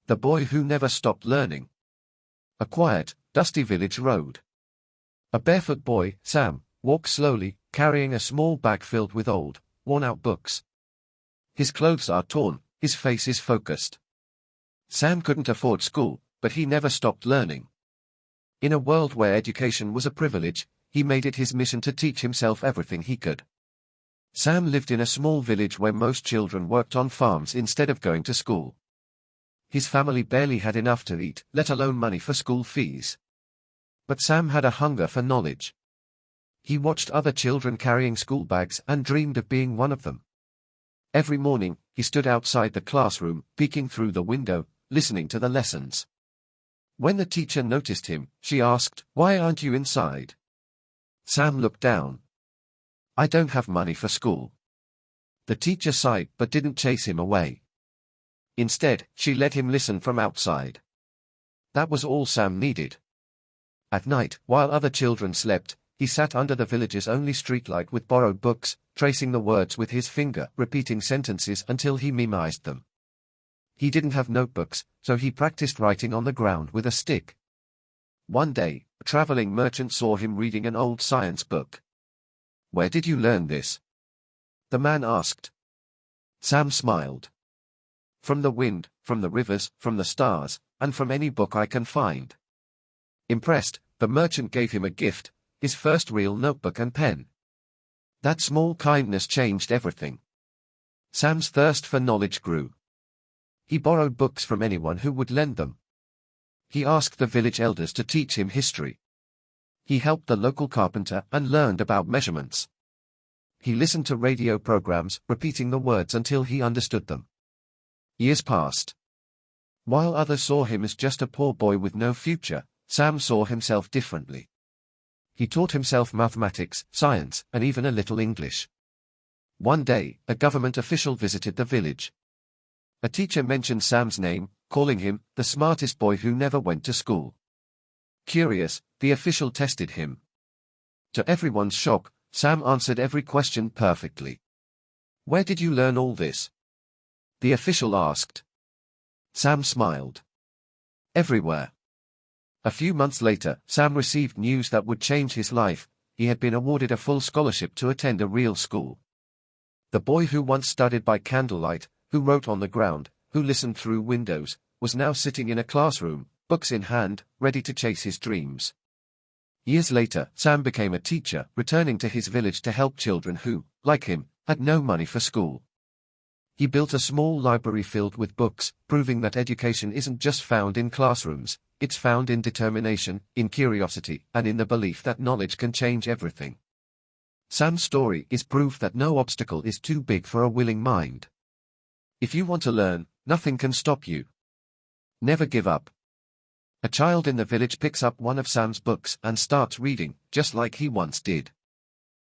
The boy who never stopped learning. A quiet, dusty village road. A barefoot boy, Sam, walks slowly, carrying a small bag filled with old, worn-out books. His clothes are torn, his face is focused. Sam couldn't afford school, but he never stopped learning. In a world where education was a privilege, he made it his mission to teach himself everything he could. Sam lived in a small village where most children worked on farms instead of going to school. His family barely had enough to eat, let alone money for school fees. But Sam had a hunger for knowledge. He watched other children carrying school bags and dreamed of being one of them. Every morning, he stood outside the classroom, peeking through the window, listening to the lessons. When the teacher noticed him, she asked, "Why aren't you inside?" Sam looked down. "I don't have money for school." The teacher sighed but didn't chase him away. Instead, she let him listen from outside. That was all Sam needed. At night, while other children slept, he sat under the village's only streetlight with borrowed books, tracing the words with his finger, repeating sentences until he memorized them. He didn't have notebooks, so he practiced writing on the ground with a stick. One day, a traveling merchant saw him reading an old science book. "Where did you learn this?" the man asked. Sam smiled. "From the wind, from the rivers, from the stars, and from any book I can find." Impressed, the merchant gave him a gift, his first real notebook and pen. That small kindness changed everything. Sam's thirst for knowledge grew. He borrowed books from anyone who would lend them. He asked the village elders to teach him history. He helped the local carpenter and learned about measurements. He listened to radio programs, repeating the words until he understood them. Years passed. While others saw him as just a poor boy with no future, Sam saw himself differently. He taught himself mathematics, science, and even a little English. One day, a government official visited the village. A teacher mentioned Sam's name, calling him the smartest boy who never went to school. Curious, the official tested him. To everyone's shock, Sam answered every question perfectly. "Where did you learn all this?" the official asked. Sam smiled. "Everywhere." A few months later, Sam received news that would change his life. He had been awarded a full scholarship to attend a real school. The boy who once studied by candlelight, who wrote on the ground, who listened through windows, was now sitting in a classroom, books in hand, ready to chase his dreams. Years later, Sam became a teacher, returning to his village to help children who, like him, had no money for school. He built a small library filled with books, proving that education isn't just found in classrooms, it's found in determination, in curiosity, and in the belief that knowledge can change everything. Sam's story is proof that no obstacle is too big for a willing mind. If you want to learn, nothing can stop you. Never give up. A child in the village picks up one of Sam's books and starts reading, just like he once did.